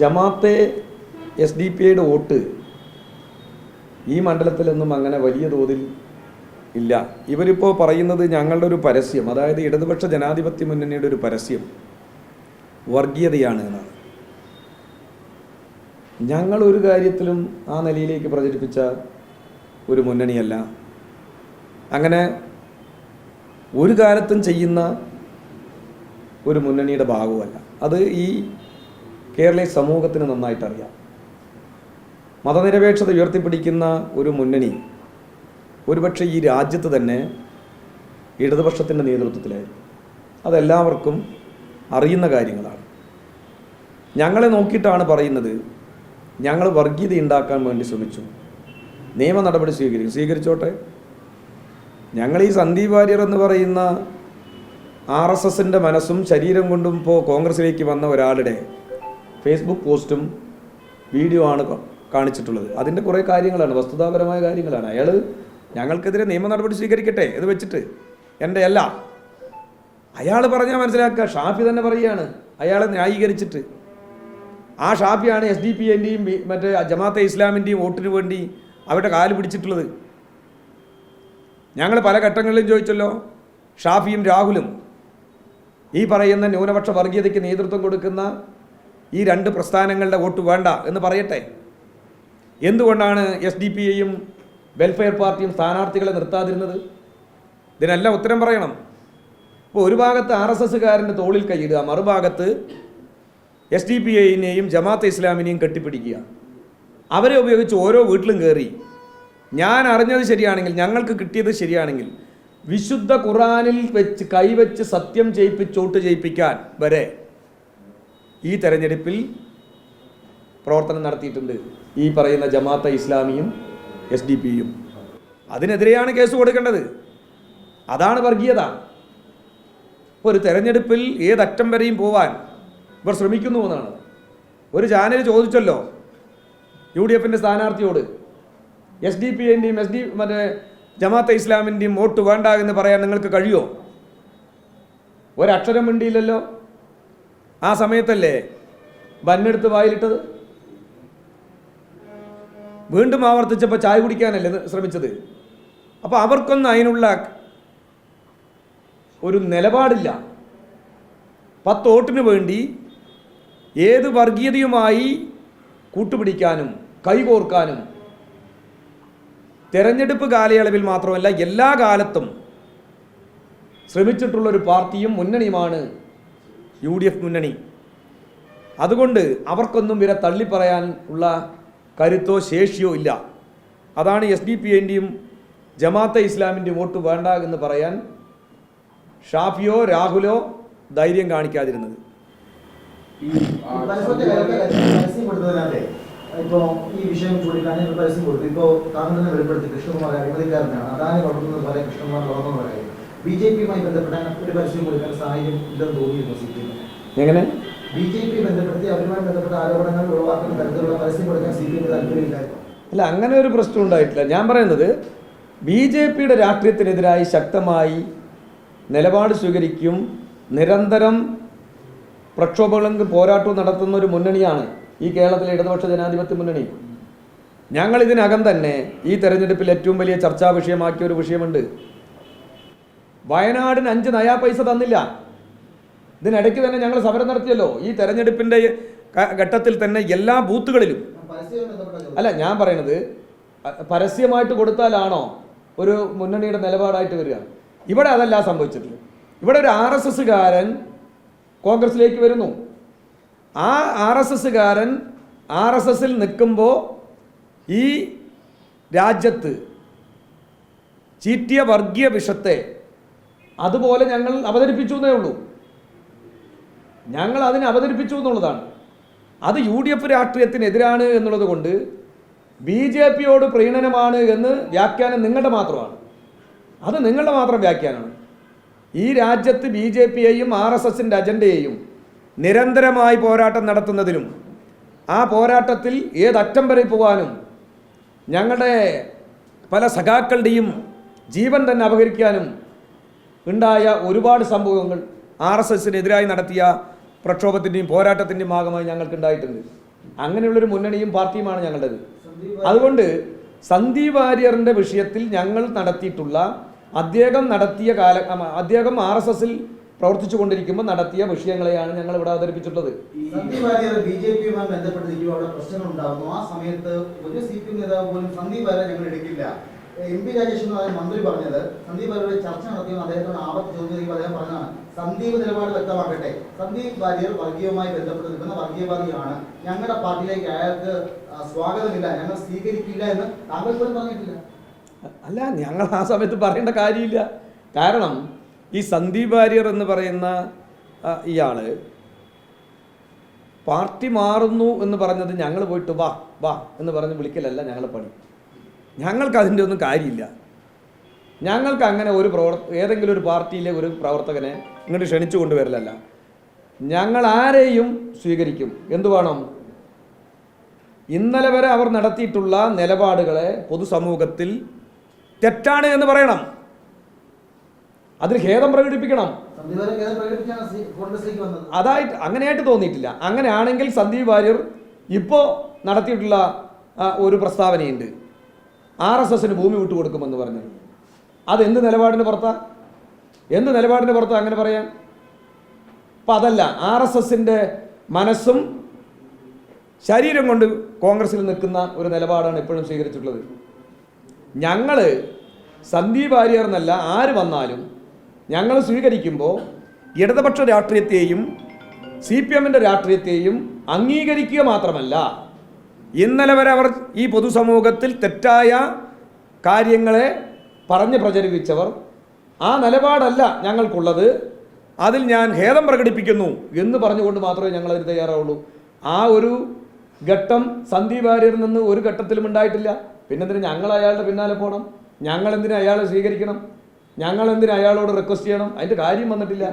Jamaat-e SDP vote ഈ മണ്ഡലത്തിലൊന്നും അങ്ങനെ വലിയ തോതിൽ ഇല്ല. ഇവരിപ്പോൾ പറയുന്നത് ഞങ്ങളുടെ ഒരു പരസ്യം, അതായത് ഇടതുപക്ഷ ജനാധിപത്യ മുന്നണിയുടെ ഒരു പരസ്യം വർഗീയതയാണ് എന്നാണ്. ഞങ്ങൾ ഒരു കാര്യത്തിലും ആ നിലയിലേക്ക് പ്രചരിപ്പിച്ച ഒരു മുന്നണിയല്ല, അങ്ങനെ ഒരു കാലത്തും ചെയ്യുന്ന ഒരു മുന്നണിയുടെ ഭാഗവുമല്ല. അത് ഈ കേരളീയ സമൂഹത്തിന് നന്നായിട്ടറിയാം. മതനിരപേക്ഷത ഉയർത്തിപ്പിടിക്കുന്ന ഒരു മുന്നണി ഒരുപക്ഷെ ഈ രാജ്യത്ത് തന്നെ ഇടതുപക്ഷത്തിൻ്റെ നേതൃത്വത്തിലായിരുന്നു. അതെല്ലാവർക്കും അറിയുന്ന കാര്യങ്ങളാണ്. ഞങ്ങളെ നോക്കിയിട്ടാണ് പറയുന്നത് ഞങ്ങൾ വർഗീയത ഉണ്ടാക്കാൻ വേണ്ടി ശ്രമിച്ചു, നിയമ നടപടി സ്വീകരിച്ചോട്ടെ. ഞങ്ങൾ ഈ സന്ദീപ് വാര്യർ എന്ന് പറയുന്ന RSSൻ്റെ മനസ്സും ശരീരം കൊണ്ടും ഇപ്പോൾ കോൺഗ്രസിലേക്ക് വന്ന ഒരാളുടെ ഫേസ്ബുക്ക് പോസ്റ്റും വീഡിയോ ആണ് കാണിച്ചിട്ടുള്ളത്. അതിൻ്റെ കുറേ കാര്യങ്ങളാണ്, വസ്തുതാപരമായ കാര്യങ്ങളാണ്. അയാൾ ഞങ്ങൾക്കെതിരെ നിയമ നടപടി സ്വീകരിക്കട്ടെ എന്ന് വെച്ചിട്ട് എൻ്റെ അല്ല. അയാൾ പറഞ്ഞാൽ മനസ്സിലാക്കുക. ഷാഫി തന്നെ പറയുകയാണ് അയാളെ ന്യായീകരിച്ചിട്ട്. ആ ഷാഫിയാണ് SDP-ൻ്റെയും മറ്റേ ജമാഅത്തെ ഇസ്ലാമിൻ്റെയും വോട്ടിന് വേണ്ടി അവരുടെ കാല് പിടിച്ചിട്ടുള്ളത്. ഞങ്ങൾ പല ഘട്ടങ്ങളിലും ചോദിച്ചല്ലോ, ഷാഫിയും രാഹുലും ഈ പറയുന്ന ന്യൂനപക്ഷ വർഗീയതയ്ക്ക് നേതൃത്വം കൊടുക്കുന്ന ഈ രണ്ട് പ്രസ്ഥാനങ്ങളുടെ വോട്ട് വേണ്ട എന്ന് പറയട്ടെ. എന്തുകൊണ്ടാണ് SDP-യും വെൽഫെയർ പാർട്ടിയും സ്ഥാനാർത്ഥികളെ നിർത്താതിരുന്നത്? ഇതിനെല്ലാം ഉത്തരം പറയണം. ഇപ്പോൾ ഒരു ഭാഗത്ത് RSSകാരൻ്റെ തോളിൽ കൈയിടുക, മറുഭാഗത്ത് SDP-യെയും ജമാഅത്തെ ഇസ്ലാമിനെയും കെട്ടിപ്പിടിക്കുക. അവരെ ഉപയോഗിച്ച് ഓരോ വീട്ടിലും കയറി ഞാൻ അറിഞ്ഞത് ശരിയാണെങ്കിൽ, ഞങ്ങൾക്ക് കിട്ടിയത് ശരിയാണെങ്കിൽ, വിശുദ്ധ ഖുറാനിൽ വെച്ച് കൈവച്ച് സത്യം ചെയ്യിപ്പിച്ച് വോട്ട് ചെയ്യിപ്പിക്കാൻ വരെ ഈ തെരഞ്ഞെടുപ്പിൽ പ്രവർത്തനം നടത്തിയിട്ടുണ്ട് ഈ പറയുന്ന ജമാഅത്തെ ഇസ്ലാമിയും SDP-യും. അതിനെതിരെയാണ് കേസ് കൊടുക്കേണ്ടത്. അതാണ് വർഗീയത. ഇപ്പോൾ ഒരു തെരഞ്ഞെടുപ്പിൽ ഏതറ്റം വരെയും പോവാൻ ഇവർ ശ്രമിക്കുന്നു എന്നാണ്. ഒരു ചാനൽ ചോദിച്ചല്ലോ UDFൻ്റെ സ്ഥാനാർത്ഥിയോട്, SDP-ൻ്റെയും മറ്റേ ജമാഅത്തെ ഇസ്ലാമിൻ്റെയും വോട്ട് വേണ്ട എന്ന് പറയാൻ നിങ്ങൾക്ക് കഴിയുമോ? ഒരക്ഷരം മിണ്ടിയില്ലല്ലോ. ആ സമയത്തല്ലേ ബന്നെടുത്ത് വായിലിട്ടത്? വീണ്ടും ആവർത്തിച്ചപ്പോൾ ചായ കുടിക്കാനല്ലേ ശ്രമിച്ചത്. അപ്പോൾ അവർക്കൊന്നും അതിനുള്ള ഒരു നിലപാടില്ല. 10 വോട്ടിന് വേണ്ടി ഏത് വർഗീയതയുമായി കൂട്ടുപിടിക്കാനും കൈകോർക്കാനും തെരഞ്ഞെടുപ്പ് കാലയളവിൽ മാത്രമല്ല എല്ലാ കാലത്തും ശ്രമിച്ചിട്ടുള്ളൊരു പാർട്ടിയും മുന്നണിയുമാണ് UDF മുന്നണി. അതുകൊണ്ട് അവർക്കൊന്നും ഇവരെ തള്ളിപ്പറയാൻ ഉള്ള കരുത്തോ ശേഷിയോ ഇല്ല. അതാണ് SDP-ൻ്റെയും ജമാഅത്തെ ഇസ്ലാമിൻ്റെയും വോട്ട് വേണ്ട എന്ന് പറയാൻ ഷാഫിയോ രാഹുലോ ധൈര്യം കാണിക്കാതിരുന്നത്. ഇപ്പോൾ ഈ വിഷയം ചൂണ്ടിക്കാണി പരസ്യം കൊടുത്തു. ഇപ്പോൾ താങ്കൾ തന്നെ വെളിപ്പെടുത്തി കൃഷ്ണകുമാർ അഴിമതിക്കാരനാണ്, അദാനി വളർത്തുന്നത് പോലെ കൃഷ്ണകുമാർ വളർന്നു പറയാം. BJP-യുമായി ബന്ധപ്പെട്ട ഒരു പരസ്യം കൊടുക്കാൻ സാഹചര്യം ഇല്ലെന്ന് തോന്നിയിരുന്നു CPM. എങ്ങനെ BJP ബന്ധപ്പെടുത്തി അവരുമായി ബന്ധപ്പെട്ട ആരോപണങ്ങൾ ഒഴിവാക്കുന്ന തരത്തിലുള്ള പരസ്യം കൊടുക്കാൻ CPM താല്പര്യമില്ലായിരുന്നു? അല്ല, അങ്ങനെ ഒരു പ്രശ്നം ഉണ്ടായിട്ടില്ല. ഞാൻ പറയുന്നത് BJP-യുടെ രാഷ്ട്രീയത്തിനെതിരായി ശക്തമായി നിലപാട് സ്വീകരിക്കും, നിരന്തരം പ്രക്ഷോഭങ്ങളും പോരാട്ടവും നടത്തുന്ന ഒരു മുന്നണിയാണ് ഈ കേരളത്തിലെ ഇടതുപക്ഷ ജനാധിപത്യ മുന്നണി. ഞങ്ങൾ ഇതിനകം തന്നെ ഈ തെരഞ്ഞെടുപ്പിൽ ഏറ്റവും വലിയ ചർച്ചാ വിഷയമാക്കിയ ഒരു വിഷയമുണ്ട്. വയനാടിന് 5 നയാ പൈസ തന്നില്ല. ഇതിനിടയ്ക്ക് തന്നെ ഞങ്ങൾ സമരം നടത്തിയല്ലോ. ഈ തെരഞ്ഞെടുപ്പിൻ്റെ ഘട്ടത്തിൽ തന്നെ എല്ലാ ബൂത്തുകളിലും. അല്ല, ഞാൻ പറയുന്നത് പരസ്യമായിട്ട് കൊടുത്താലാണോ ഒരു മുന്നണിയുടെ നിലപാടായിട്ട് വരിക? ഇവിടെ അതല്ല സംഭവിച്ചിട്ടുള്ളത്. ഇവിടെ ഒരു RSSകാരൻ കോൺഗ്രസിലേക്ക് വരുന്നു. ആ RSSകാരൻ RSSൽ നിൽക്കുമ്പോൾ ഈ രാജ്യത്ത് ചീറ്റിയ വർഗീയ വിഷത്തെ അതുപോലെ ഞങ്ങൾ അവതരിപ്പിച്ചു എന്നേ ഉള്ളൂ. ഞങ്ങൾ അതിനെ അവതരിപ്പിച്ചു എന്നുള്ളതാണ്. അത് UDF രാഷ്ട്രീയത്തിനെതിരാണ് എന്നുള്ളത് കൊണ്ട് BJP-യോട് പ്രീണനമാണ് എന്ന് വ്യാഖ്യാനം നിങ്ങളുടെ മാത്രമാണ്. അത് നിങ്ങളുടെ മാത്രം വ്യാഖ്യാനമാണ്. ഈ രാജ്യത്ത് BJP-യെയും RSSൻ്റെ അജണ്ടയെയും നിരന്തരമായി പോരാട്ടം നടത്തുന്നതിനും ആ പോരാട്ടത്തിൽ ഏതറ്റം വരെ പോകാനും ഞങ്ങളുടെ പല സഖാക്കളുടെയും ജീവൻ തന്നെ അപഹരിക്കാനും ഉണ്ടായ ഒരുപാട് സംഭവങ്ങൾ RSSനെതിരായി നടത്തിയ പ്രക്ഷോഭത്തിൻ്റെയും പോരാട്ടത്തിൻ്റെയും ഭാഗമായി ഞങ്ങൾക്കുണ്ടായിട്ടുണ്ട്. അങ്ങനെയുള്ളൊരു മുന്നണിയും പാർട്ടിയുമാണ് ഞങ്ങളുടേത്. അതുകൊണ്ട് സന്ദീപ് വാര്യറിൻ്റെ വിഷയത്തിൽ ഞങ്ങൾ നടത്തിയിട്ടുള്ള അദ്ദേഹം അദ്ദേഹം RSSൽ പ്രവർത്തിച്ചു കൊണ്ടിരിക്കുമ്പോൾ നടത്തിയ വിഷയങ്ങളെയാണ് ഞങ്ങൾ ഇവിടെ അവതരിപ്പിച്ചിട്ടുള്ളത്. സന്ദീപ് വാര്യർ BJP-യുമായി ബന്ധപ്പെട്ടിരിക്കുമ്പോൾ അവിടെ പ്രശ്നങ്ങൾ ഉണ്ടാകുന്നു. ആ സമയത്ത് ഒരു CPM നേതാവ് പോലും സന്ദീപ് വാര്യരെ ഞങ്ങൾ എടുക്കില്ല. MP രാജേഷ് എന്ന് പറയുന്ന മന്ത്രി പറഞ്ഞത് സന്ദീപ് വാര്യരുടെ ചർച്ച നടത്തിയെന്ന് അദ്ദേഹത്തോട് ആവർത്തി ചോദിച്ചപ്പോൾ അദ്ദേഹം പറഞ്ഞതാണ് സന്ദീപ് നിലപാട് വ്യക്തമാക്കട്ടെ, സന്ദീപ് വാര്യർ വർഗീയവുമായി ബന്ധപ്പെട്ട് നിൽക്കുന്ന വർഗീയവാദിയാണ്, ഞങ്ങളുടെ പാർട്ടിയിലേക്ക് അയാൾക്ക് സ്വാഗതമില്ല, ഞങ്ങൾ സ്വീകരിക്കില്ല എന്ന് താങ്കൾ പോലും പറഞ്ഞിട്ടില്ല. അല്ല, ഞങ്ങൾ ആ സമയത്ത് പറയേണ്ട കാര്യമില്ല. കാരണം ഈ സന്ദീപ് വാര്യർ എന്ന് പറയുന്ന ഇയാള് പാർട്ടി മാറുന്നു എന്ന് പറഞ്ഞത് ഞങ്ങൾ പോയിട്ട് വാ വാ എന്ന് പറഞ്ഞ് വിളിക്കലല്ല ഞങ്ങളെ പണി. ഞങ്ങൾക്ക് അതിൻ്റെ ഒന്നും കാര്യമില്ല. ഞങ്ങൾക്ക് അങ്ങനെ ഒരു ഏതെങ്കിലും ഒരു പാർട്ടിയിലെ ഒരു പ്രവർത്തകനെ ഇങ്ങോട്ട് ക്ഷണിച്ചു കൊണ്ടുവരലല്ല. ഞങ്ങൾ ആരെയും സ്വീകരിക്കും. എന്തു വേണം? ഇന്നലെ വരെ അവർ നടത്തിയിട്ടുള്ള നിലപാടുകളെ പൊതുസമൂഹത്തിൽ തെറ്റാണ് എന്ന് പറയണം. അതിൽ ഖേദം പ്രകടിപ്പിക്കണം. അങ്ങനെയായിട്ട് തോന്നിയിട്ടില്ല. അങ്ങനെയാണെങ്കിൽ സന്ദീപ് വാര്യർ ഇപ്പോൾ നടത്തിയിട്ടുള്ള ഒരു പ്രസ്താവനയുണ്ട്, RSSന് ഭൂമി വിട്ടുകൊടുക്കുമെന്ന് പറഞ്ഞത്. അതെന്ത് നിലപാടിന് പുറത്താ? എന്ത് നിലപാടിന് പുറത്താ അങ്ങനെ പറയാൻ? അപ്പം അതല്ല, RSSൻ്റെ മനസ്സും ശരീരം കൊണ്ട് കോൺഗ്രസിൽ നിൽക്കുന്ന ഒരു നിലപാടാണ് എപ്പോഴും സ്വീകരിച്ചിട്ടുള്ളത്. ഞങ്ങൾ സന്ദീപ് വാര്യർ എന്നല്ല ആര് വന്നാലും ഞങ്ങൾ സ്വീകരിക്കുമ്പോൾ ഇടതുപക്ഷ രാഷ്ട്രീയത്തെയും CPM-ൻ്റെ രാഷ്ട്രീയത്തെയും അംഗീകരിക്കുക മാത്രമല്ല, ഇന്നലെ വരെ അവർ ഈ പൊതുസമൂഹത്തിൽ തെറ്റായ കാര്യങ്ങളെ പറഞ്ഞ് പ്രചരിപ്പിച്ചവർ, ആ നിലപാടല്ല ഞങ്ങൾക്കുള്ളത്, അതിൽ ഞാൻ ഖേദം പ്രകടിപ്പിക്കുന്നു എന്ന് പറഞ്ഞുകൊണ്ട് മാത്രമേ ഞങ്ങളതിന് തയ്യാറാവുള്ളൂ. ആ ഒരു ഘട്ടം സന്ദീപ് വാര്യരിൽ നിന്ന് ഒരു ഘട്ടത്തിലും ഉണ്ടായിട്ടില്ല. പിന്നെന്തിന് ഞങ്ങൾ അയാളുടെ പിന്നാലെ പോകണം? ഞങ്ങളെന്തിനും അയാളെ സ്വീകരിക്കണം? ഞങ്ങളെന്തിനും അയാളോട് റിക്വസ്റ്റ് ചെയ്യണം? അതിൻ്റെ കാര്യം വന്നിട്ടില്ല.